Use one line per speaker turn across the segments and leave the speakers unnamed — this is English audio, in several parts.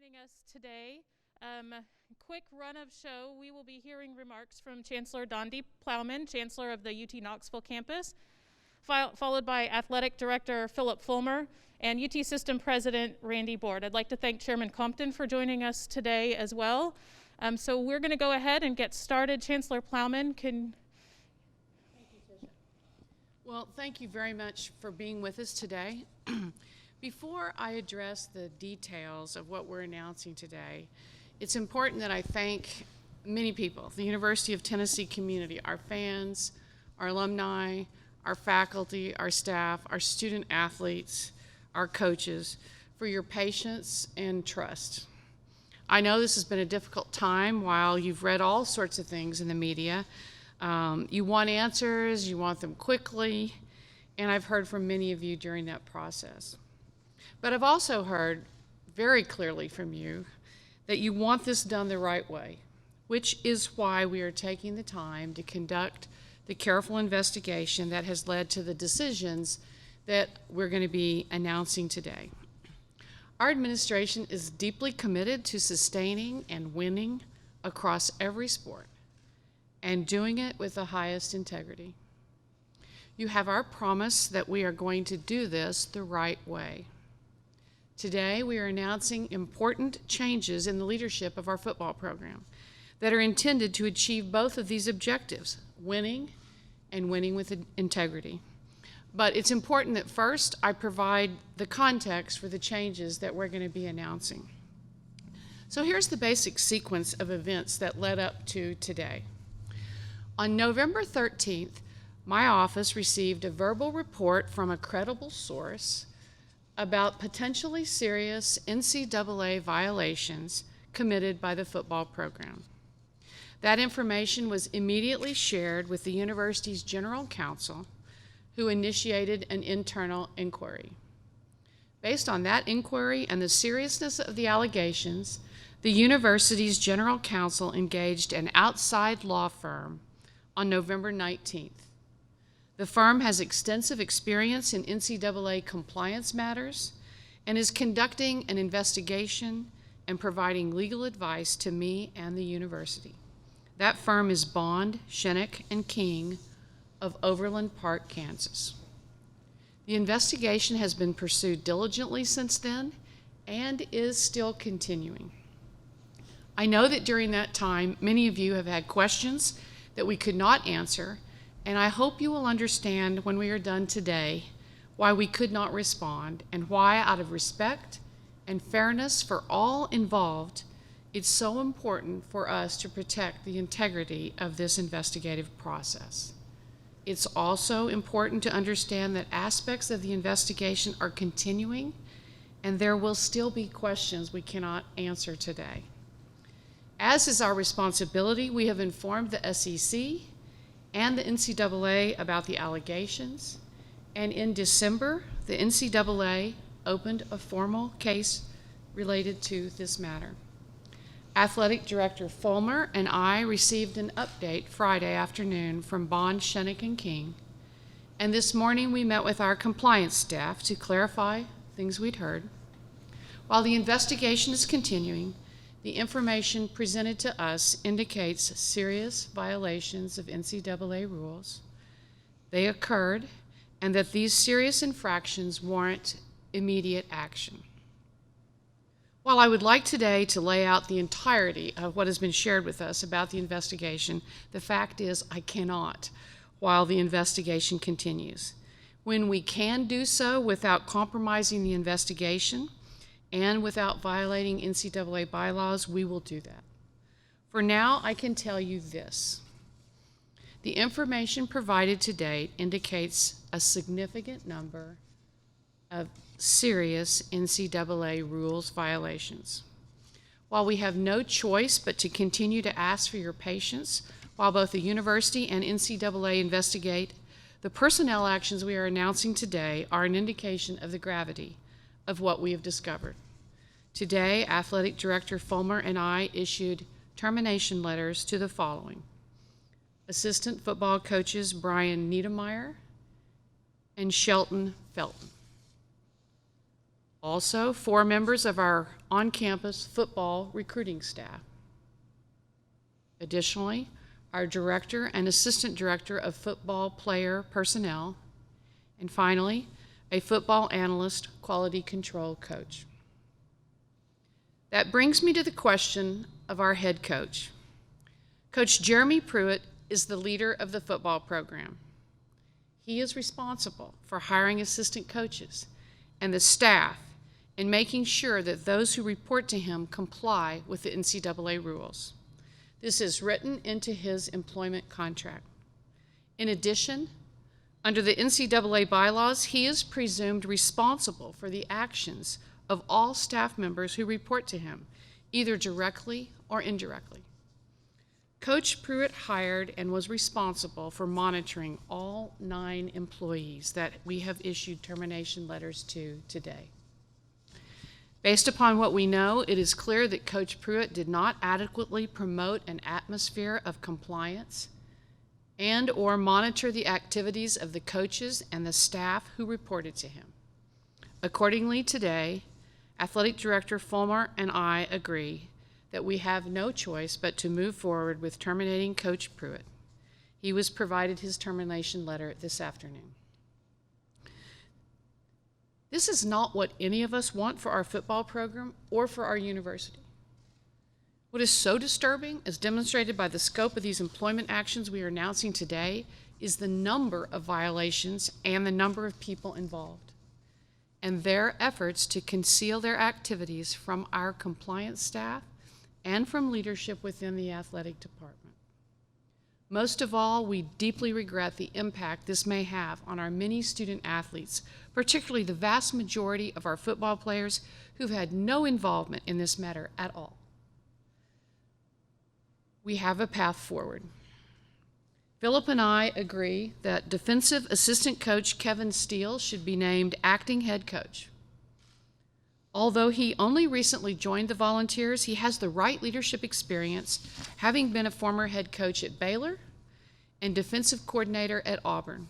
joining us today. Quick run of show, we will be hearing remarks from Chancellor Dondi Plowman, Chancellor of the UT Knoxville campus, followed by Athletic Director Philip Fulmer and UT System President Randy Board. I'd like to thank Chairman Compton for joining us today as well. So we're going to go ahead and get started. Chancellor Plowman, can...
Thank you, Tisha. Well, thank you very much for being with us today. Before I address the details of what we're announcing today, it's important that I thank many people, the University of Tennessee community, our fans, our alumni, our faculty, our staff, our student athletes, our coaches, for your patience and trust. I know this has been a difficult time while you've read all sorts of things in the media. You want answers, you want them quickly, and I've heard from many of you during that process. But I've also heard very clearly from you that you want this done the right way, which is why we are taking the time to conduct the careful investigation that has led to the decisions that we're going to be announcing today. Our administration is deeply committed to sustaining and winning across every sport and doing it with the highest integrity. You have our promise that we are going to do this the right way. Today, we are announcing important changes in the leadership of our football program that are intended to achieve both of these objectives, winning and winning with integrity. But it's important that first I provide the context for the changes that we're going to be announcing. So here's the basic sequence of events that led up to today. On November 13th, my office received a verbal report from a credible source about potentially serious NCAA violations committed by the football program. That information was immediately shared with the university's general counsel, who initiated an internal inquiry. Based on that inquiry and the seriousness of the allegations, the university's general counsel engaged an outside law firm on November 19th. The firm has extensive experience in NCAA compliance matters and is conducting an investigation and providing legal advice to me and the university. That firm is Bond, Shinnick, and King of Overland Park, Kansas. The investigation has been pursued diligently since then and is still continuing. I know that during that time, many of you have had questions that we could not answer, and I hope you will understand when we are done today why we could not respond and why, out of respect and fairness for all involved, it's so important for us to protect the integrity of this investigative process. It's also important to understand that aspects of the investigation are continuing and there will still be questions we cannot answer today. As is our responsibility, we have informed the SEC and the NCAA about the allegations, and in December, the NCAA opened a formal case related to this matter. Athletic Director Fulmer and I received an update Friday afternoon from Bond, Shinnick, and King, and this morning we met with our compliance staff to clarify things we'd heard. While the investigation is continuing, the information presented to us indicates serious violations of NCAA rules. They occurred, and that these serious infractions warrant immediate action. While I would like today to lay out the entirety of what has been shared with us about the investigation, the fact is I cannot while the investigation continues. When we can do so without compromising the investigation and without violating NCAA bylaws, we will do that. For now, I can tell you this. The information provided to date indicates a significant number of serious NCAA rules violations. While we have no choice but to continue to ask for your patience while both the university and NCAA investigate, the personnel actions we are announcing today are an indication of the gravity of what we have discovered. Today, Athletic Director Fulmer and I issued termination letters to the following: Assistant football coaches Brian Niedermeyer and Shelton Felton. Also, 4 members of our on-campus football recruiting staff. Additionally, our director and assistant director of football player personnel, and finally, a football analyst quality control coach. That brings me to the question of our head coach. Coach Jeremy Pruitt is the leader of the football program. He is responsible for hiring assistant coaches and the staff and making sure that those who report to him comply with the NCAA rules. This is written into his employment contract. In addition, under the NCAA bylaws, he is presumed responsible for the actions of all staff members who report to him, either directly or indirectly. Coach Pruitt hired and was responsible for monitoring all 9 employees that we have issued termination letters to today. Based upon what we know, it is clear that Coach Pruitt did not adequately promote an atmosphere of compliance and or monitor the activities of the coaches and the staff who reported to him. Accordingly, today, Athletic Director Fulmer and I agree that we have no choice but to move forward with terminating Coach Pruitt. He was provided his termination letter this afternoon. This is not what any of us want for our football program or for our university. What is so disturbing, as demonstrated by the scope of these employment actions we are announcing today, is the number of violations and the number of people involved, and their efforts to conceal their activities from our compliance staff and from leadership within the athletic department. Most of all, we deeply regret the impact this may have on our many student athletes, particularly the vast majority of our football players who've had no involvement in this matter at all. We have a path forward. Philip and I agree that defensive assistant coach Kevin Steele should be named acting head coach. Although he only recently joined the Volunteers, he has the right leadership experience, having been a former head coach at Baylor and defensive coordinator at Auburn.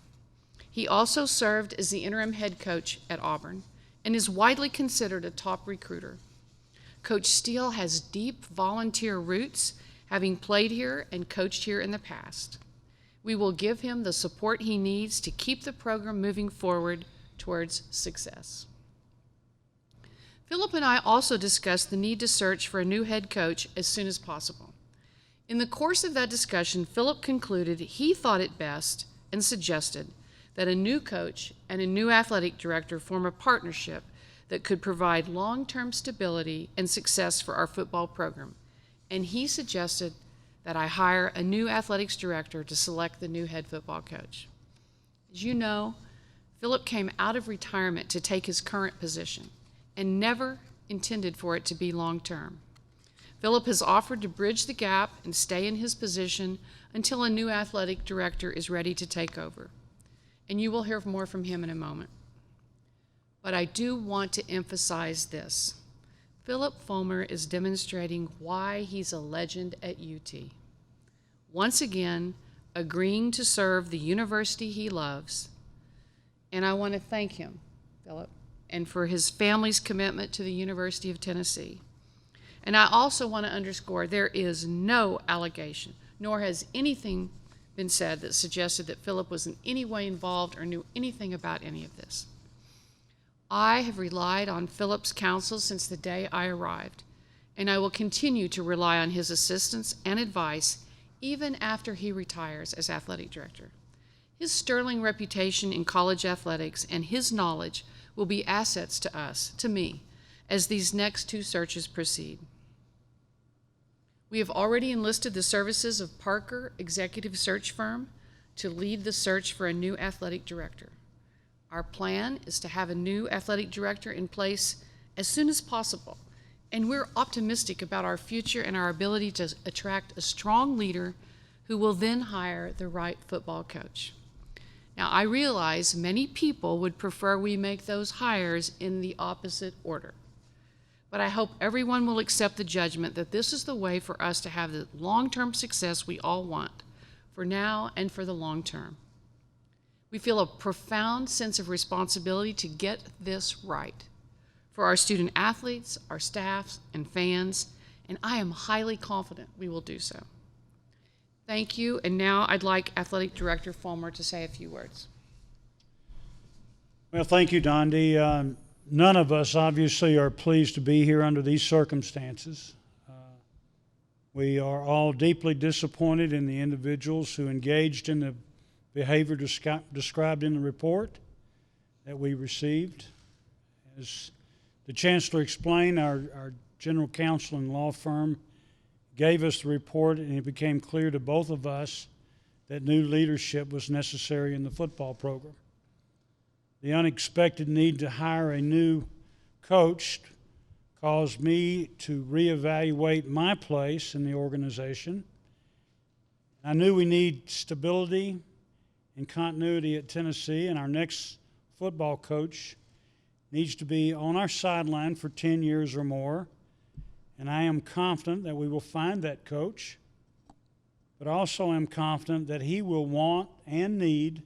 He also served as the interim head coach at Auburn and is widely considered a top recruiter. Coach Steele has deep volunteer roots, having played here and coached here in the past. We will give him the support he needs to keep the program moving forward towards success. Philip and I also discussed the need to search for a new head coach as soon as possible. In the course of that discussion, Philip concluded he thought it best and suggested that a new coach and a new athletic director form a partnership that could provide long-term stability and success for our football program. And he suggested that I hire a new athletics director to select the new head football coach. As you know, Philip came out of retirement to take his current position and never intended for it to be long-term. Philip has offered to bridge the gap and stay in his position until a new athletic director is ready to take over. And you will hear more from him in a moment. But I do want to emphasize this. Philip Fulmer is demonstrating why he's a legend at UT. Once again, agreeing to serve the university he loves. And I want to thank him, Philip, and for his family's commitment to the University of Tennessee. And I also want to underscore there is no allegation, nor has anything been said that suggested that Philip was in any way involved or knew anything about any of this. I have relied on Philip's counsel since the day I arrived, and I will continue to rely on his assistance and advice even after he retires as athletic director. His sterling reputation in college athletics and his knowledge will be assets to us, to me, as these next 2 searches proceed. We have already enlisted the services of Parker Executive Search Firm to lead the search for a new athletic director. Our plan is to have a new athletic director in place as soon as possible, and we're optimistic about our future and our ability to attract a strong leader who will then hire the right football coach. Now, I realize many people would prefer we make those hires in the opposite order, but I hope everyone will accept the judgment that this is the way for us to have the long-term success we all want, for now and for the long term. We feel a profound sense of responsibility to get this right. for our student athletes, our staff, and fans, and I am highly confident we will do so. Thank you, and now I'd like Athletic Director Fulmer to say a few words.
Well, thank you, Dondi. None of us obviously are pleased to be here under these circumstances. We are all deeply disappointed in the individuals who engaged in the behavior described in the report that we received. As the Chancellor explained, our general counsel and law firm gave us the report, and it became clear to both of us that new leadership was necessary in the football program. The unexpected need to hire a new coach caused me to reevaluate my place in the organization. I knew we need stability and continuity at Tennessee, and our next football coach needs to be on our sideline for 10 years or more. And I am confident that we will find that coach, but also am confident that he will want and need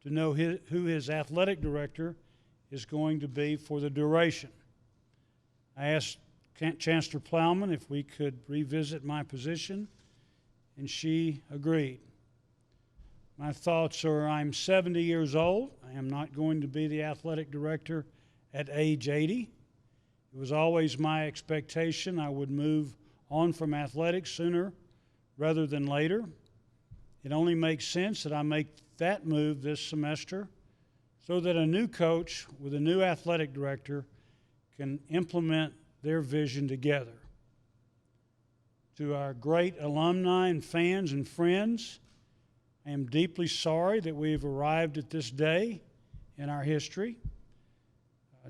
to know who his athletic director is going to be for the duration. I asked Chancellor Plowman if we could revisit my position, and she agreed. My thoughts are, I'm 70 years old. I am not going to be the athletic director at age 80. It was always my expectation I would move on from athletics sooner rather than later. It only makes sense that I make that move this semester so that a new coach with a new athletic director can implement their vision together. To our great alumni and fans and friends, I am deeply sorry that we have arrived at this day in our history.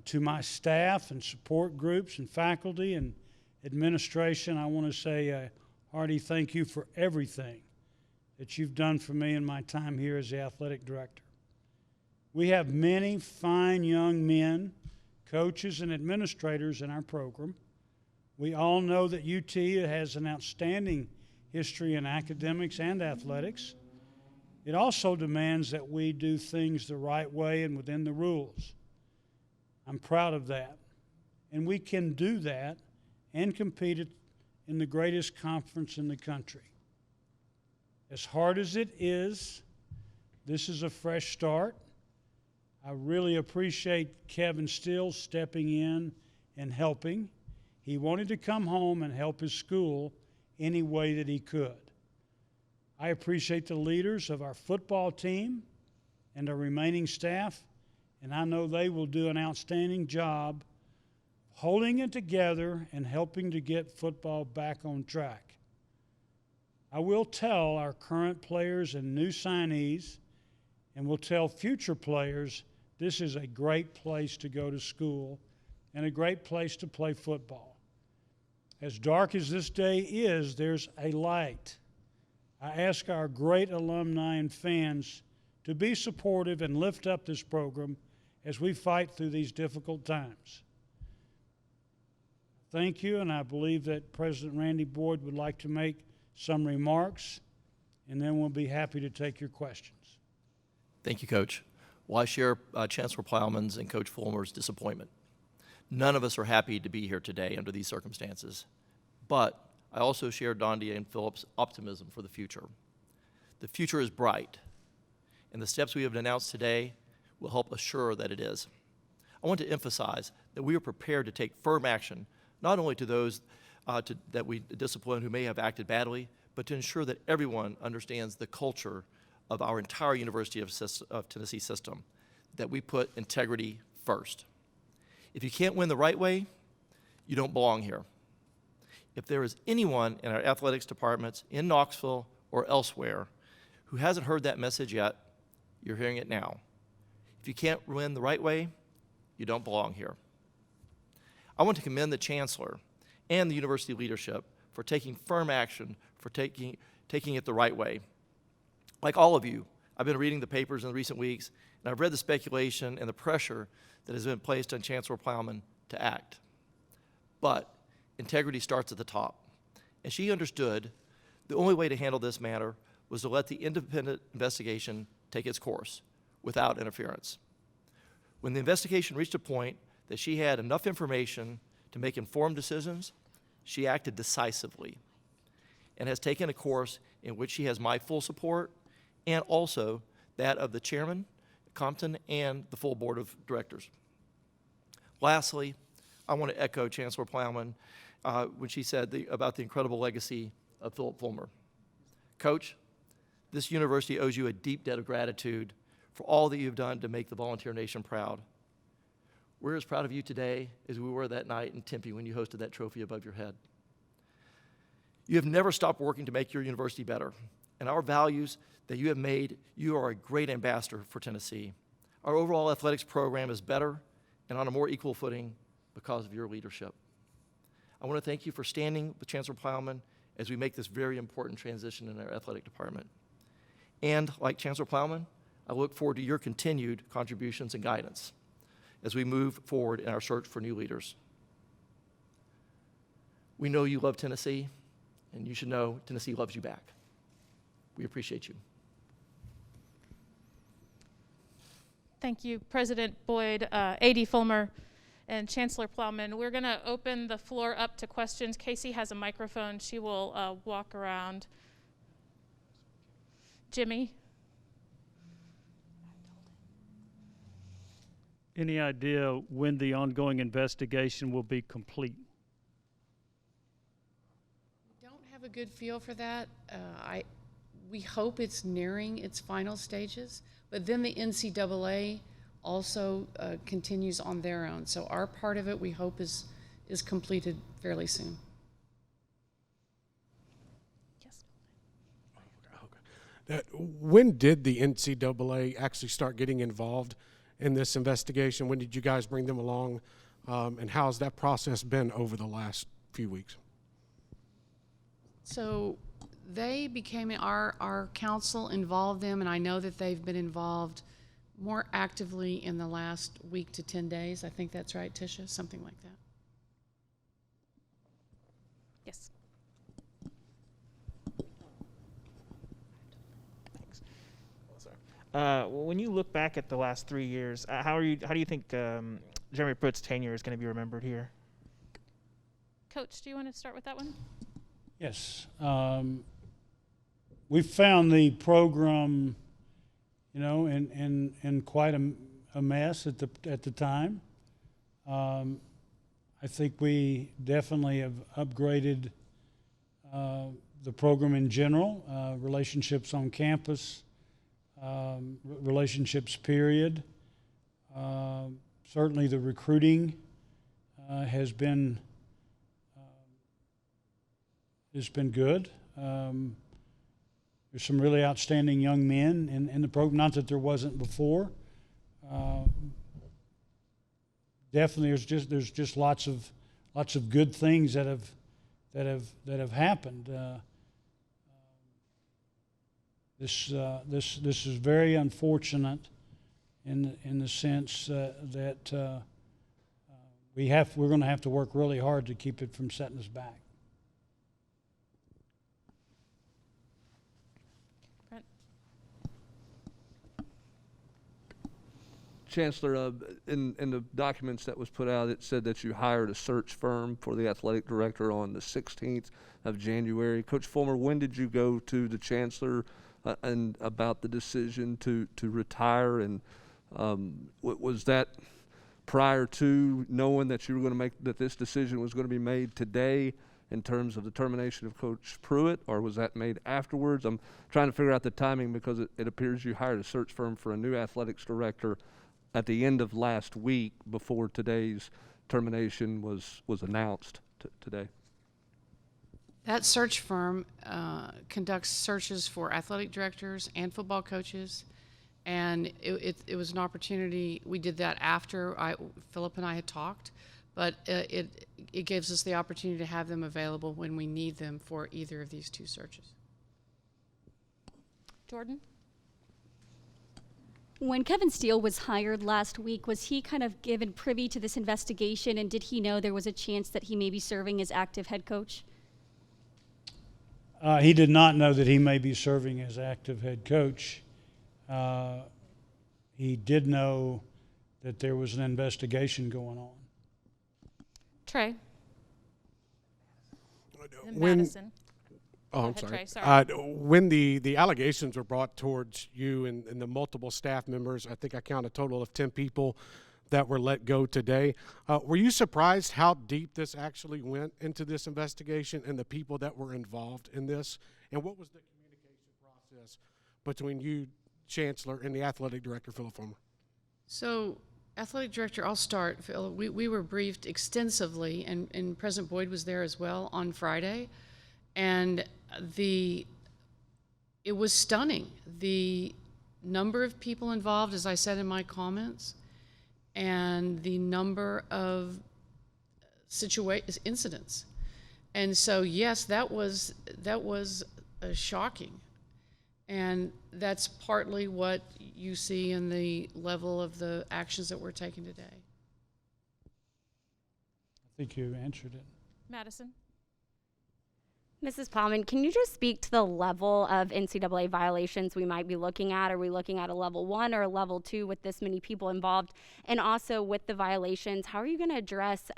To my staff and support groups and faculty and administration, I want to say a hearty thank you for everything that you've done for me in my time here as the athletic director. We have many fine young men, coaches, and administrators in our program. We all know that UT has an outstanding history in academics and athletics. It also demands that we do things the right way and within the rules. I'm proud of that. And we can do that and compete in the greatest conference in the country. As hard as it is, this is a fresh start. I really appreciate Kevin Steele stepping in and helping. He wanted to come home and help his school any way that he could. I appreciate the leaders of our football team and our remaining staff, and I know they will do an outstanding job holding it together and helping to get football back on track. I will tell our current players and new signees, and will tell future players, this is a great place to go to school and a great place to play football. As dark as this day is, there's a light. I ask our great alumni and fans to be supportive and lift up this program as we fight through these difficult times. Thank you, and I believe that President Randy Boyd would like to make some remarks, and then we'll be happy to take your questions.
Thank you, Coach. Well, I share Chancellor Plowman's and Coach Fulmer's disappointment. None of us are happy to be here today under these circumstances, but I also share Dondi and Philip's optimism for the future. The future is bright, and the steps we have announced today will help assure that it is. I want to emphasize that we are prepared to take firm action, not only to those that we discipline who may have acted badly, but to ensure that everyone understands the culture of our entire University of Tennessee system, that we put integrity first. If you can't win the right way, you don't belong here. If there is anyone in our athletics departments in Knoxville or elsewhere who hasn't heard that message yet, you're hearing it now. If you can't win the right way, you don't belong here. I want to commend the Chancellor and the university leadership for taking firm action, for taking it the right way. Like all of you, I've been reading the papers in the recent weeks, and I've read the speculation and the pressure that has been placed on Chancellor Plowman to act. But integrity starts at the top, and she understood the only way to handle this matter was to let the independent investigation take its course without interference. When the investigation reached a point that she had enough information to make informed decisions, she acted decisively and has taken a course in which she has my full support and also that of the chairman, Compton, and the full board of directors. Lastly, I want to echo Chancellor Plowman when she said about the incredible legacy of Philip Fulmer. Coach, this university owes you a deep debt of gratitude for all that you've done to make the Volunteer Nation proud. We're as proud of you today as we were that night in Tempe when you hosted that trophy above your head. You have never stopped working to make your university better, and our values that you have made, you are a great ambassador for Tennessee. Our overall athletics program is better and on a more equal footing because of your leadership. I want to thank you for standing with Chancellor Plowman as we make this very important transition in our athletic department. And like Chancellor Plowman, I look forward to your continued contributions and guidance as we move forward in our search for new leaders. We know you love Tennessee, and you should know Tennessee loves you back. We appreciate you.
Thank you, President Boyd, AD Fulmer, and Chancellor Plowman. We're going to open the floor up to questions. Casey has a microphone. She will walk around. Jimmy?
Any idea when the ongoing investigation will be complete?
We don't have a good feel for that. We hope it's nearing its final stages, but then the NCAA also continues on their own. So our part of it, we hope, is completed fairly soon.
Yes.
When did the NCAA actually start getting involved in this investigation? When did you guys bring them along? And how's that process been over the last few weeks?
So they became our council, involved them, and I know that they've been involved more actively in the last week to 10 days. I think that's right, Tisha, something like that.
Yes.
When you look back at the last 3 years, how do you think Jeremy Pruitt's tenure is going to be remembered here?
Coach, do you want to start with that one?
Yes. We found the program, in quite a mess at the time. I think we definitely have upgraded the program in general, relationships on campus, relationships period. Certainly the recruiting has been good. There's some really outstanding young men in the program. Not that there wasn't before. Definitely, there's just lots of good things that have happened. This is very unfortunate in the sense that we're going to have to work really hard to keep it from setting us back.
Chancellor, in the documents that was put out, it said that you hired a search firm for the athletic director on the 16th of January. Coach Fulmer, when did you go to the Chancellor and about the decision to retire? And was that prior to knowing that you were going to make, that this decision was going to be made today in terms of the termination of Coach Pruitt, or was that made afterwards? I'm trying to figure out the timing because it appears you hired a search firm for a new athletics director at the end of last week before today's termination was announced today.
That search firm conducts searches for athletic directors and football coaches, and it was an opportunity. We did that after Philip and I had talked, but it gives us the opportunity to have them available when we need them for either of these two searches.
Jordan?
When Kevin Steele was hired last week, was he kind of given privy to this investigation, and did he know there was a chance that he may be serving as active head coach?
He did not know that he may be serving as active head coach. He did know that there was an investigation going on.
Trey. And
When-
Madison.
Oh, I'm
ahead,
sorry.
Trey, sorry.
When the allegations were brought towards you and the multiple staff members, I think I count a total of 10 people that were let go today. Were you surprised how deep this actually went into this investigation and the people that were involved in this? And what was the communication process between you, Chancellor, and the athletic director, Philip Fulmer?
So, athletic director, I'll start. Phil. We were briefed extensively, and President Boyd was there as well on Friday. And it was stunning. The number of people involved, as I said in my comments, and the number of incidents. And so, yes, that was shocking. And that's partly what you see in the level of the actions that we're taking today.
I think you answered it.
Madison.
Mrs. Plowman, can you just speak to the level of NCAA violations we might be looking at? Are we looking at a level 1 or a level 2 with this many people involved? And also with the violations, how are you going to address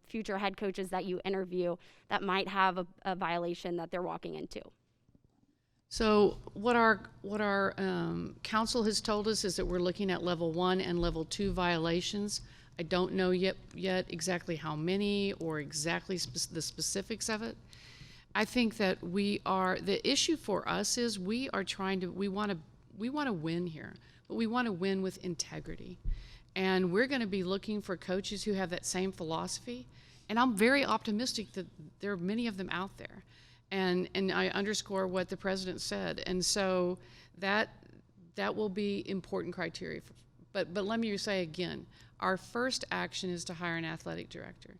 future head coaches that you interview that might have a violation that they're walking into?
So what our council has told us is that we're looking at level 1 and level 2 violations. I don't know yet exactly how many or exactly the specifics of it. I think that the issue for us is we want to win here, but we want to win with integrity. And we're going to be looking for coaches who have that same philosophy. And I'm very optimistic that there are many of them out there. And I underscore what the president said. And so that will be important criteria. But let me say again, our first action is to hire an athletic director.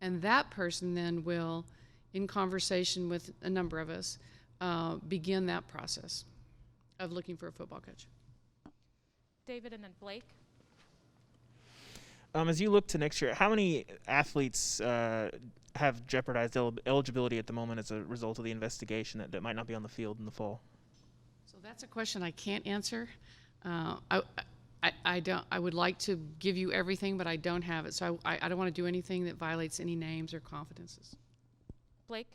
And that person then will, in conversation with a number of us, begin that process of looking for a football coach.
David and then Blake.
As you look to next year, how many athletes have jeopardized eligibility at the moment as a result of the investigation that might not be on the field in the fall?
So that's a question I can't answer. I would like to give you everything, but I don't have it. So I don't want to do anything that violates any names or confidences.
Blake.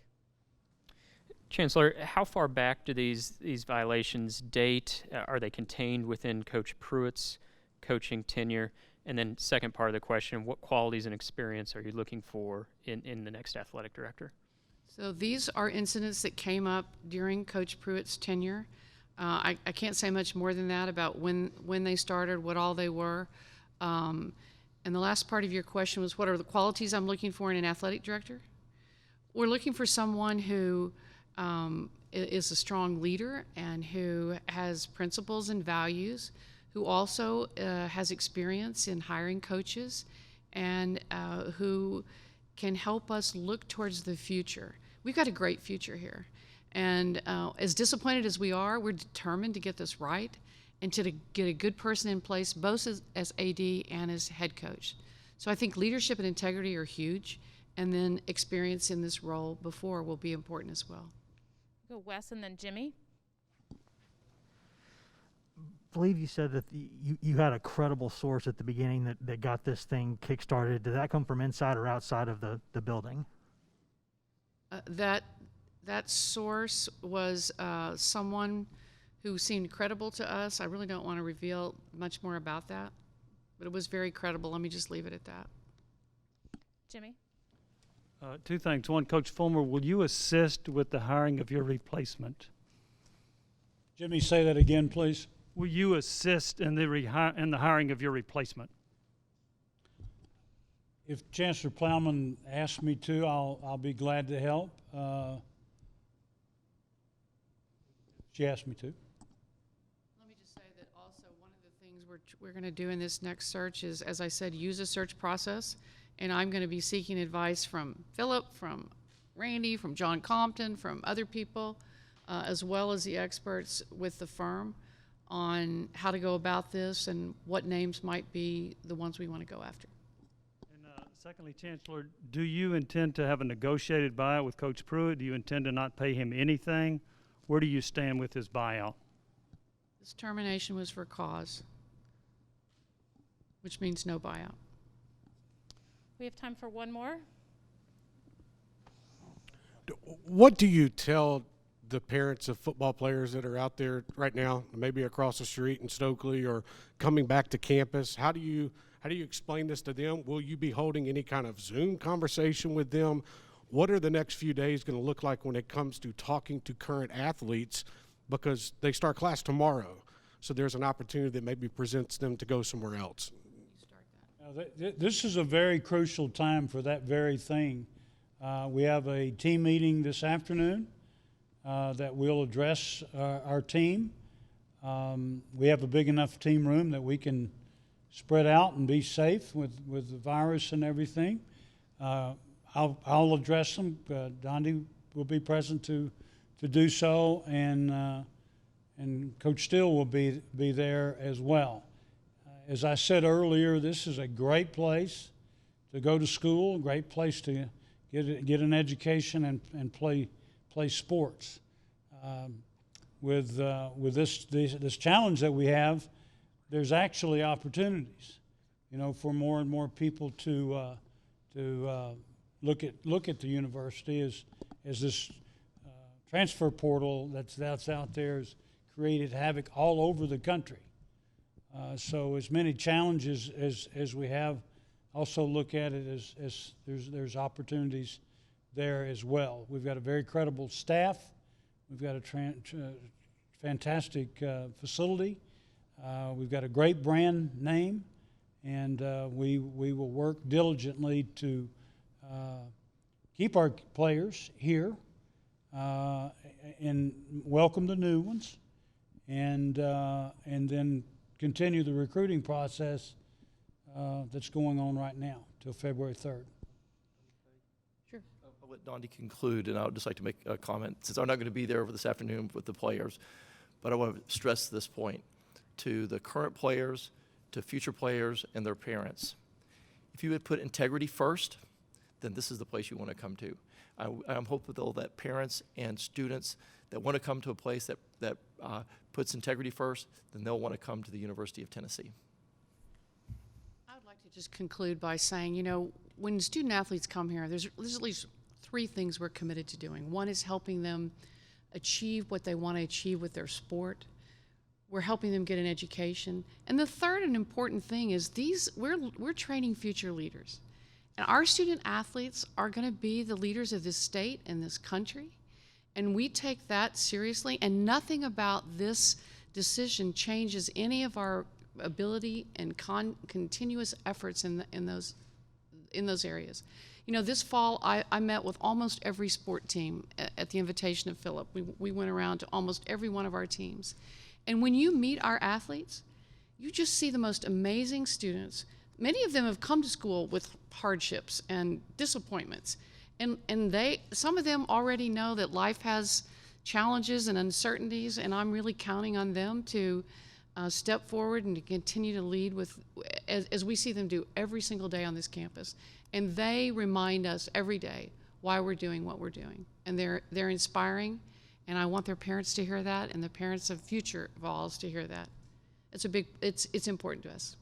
Chancellor, how far back do these violations date? Are they contained within Coach Pruitt's coaching tenure? And then second part of the question, what qualities and experience are you looking for in the next athletic director?
So these are incidents that came up during Coach Pruitt's tenure. I can't say much more than that about when they started, what all they were. And the last part of your question was, what are the qualities I'm looking for in an athletic director? We're looking for someone who is a strong leader and who has principles and values, who also has experience in hiring coaches, and who can help us look towards the future. We've got a great future here. And as disappointed as we are, we're determined to get this right and to get a good person in place, both as AD and as head coach. So I think leadership and integrity are huge, and then experience in this role before will be important as well.
Go Wes and then Jimmy.
I believe you said that you had a credible source at the beginning that got this thing kick-started. Did that come from inside or outside of the building?
That source was someone who seemed credible to us. I really don't want to reveal much more about that, but it was very credible. Let me just leave it at that.
Jimmy.
Two things. One, Coach Fulmer, will you assist with the hiring of your replacement? Jimmy, say that again, please. Will you assist in the hiring of your replacement? If Chancellor Plowman asks me to, I'll be glad to help. She asked me to.
Let me just say that also one of the things we're going to do in this next search is, as I said, use a search process. And I'm going to be seeking advice from Philip, from Randy, from John Compton, from other people, as well as the experts with the firm on how to go about this and what names might be the ones we want to go after.
And secondly, Chancellor, do you intend to have a negotiated buyout with Coach Pruitt? Do you intend to not pay him anything? Where do you stand with his buyout?
This termination was for cause, which means no buyout.
We have time for one more.
What do you tell the parents of football players that are out there right now, maybe across the street in Stokely or coming back to campus? How do you explain this to them? Will you be holding any kind of Zoom conversation with them? What are the next few days going to look like when it comes to talking to current athletes, because they start class tomorrow? So there's an opportunity that maybe presents them to go somewhere else.
This is a very crucial time for that very thing. We have a team meeting this afternoon that will address our team. We have a big enough team room that we can spread out and be safe with the virus and everything. I'll address them. Dondi will be present to do so, and Coach Steele will be there as well. As I said earlier, this is a great place to go to school, a great place to get an education and play sports. With this challenge that we have, there's actually opportunities, for more and more people to look at the university as this transfer portal that's out there has created havoc all over the country. So as many challenges as we have, also look at it as there's opportunities there as well. We've got a very credible staff. We've got a fantastic facility. We've got a great brand name, and we will work diligently to keep our players here and welcome the new ones, and then continue the recruiting process that's going on right now till February 3rd.
Sure.
I'll let Dondi conclude, and I would just like to make a comment, since I'm not going to be there over this afternoon with the players, but I want to stress this point to the current players, to future players, and their parents. If you would put integrity first, then this is the place you want to come to. I'm hopeful that parents and students that want to come to a place that puts integrity first, then they'll want to come to the University of Tennessee.
I would like to just conclude by saying, when student athletes come here, there's at least 3 things we're committed to doing. One is helping them achieve what they want to achieve with their sport. We're helping them get an education. And the third and important thing is we're training future leaders. And our student athletes are going to be the leaders of this state and this country. And we take that seriously, and nothing about this decision changes any of our ability and continuous efforts in those areas. This fall I met with almost every sport team at the invitation of Philip. We went around to almost every one of our teams. And when you meet our athletes, you just see the most amazing students. Many of them have come to school with hardships and disappointments. And some of them already know that life has challenges and uncertainties, and I'm really counting on them to step forward and to continue to lead as we see them do every single day on this campus. And they remind us every day why we're doing what we're doing. And they're inspiring, and I want their parents to hear that, and the parents of future Vols to hear that. It's important to us.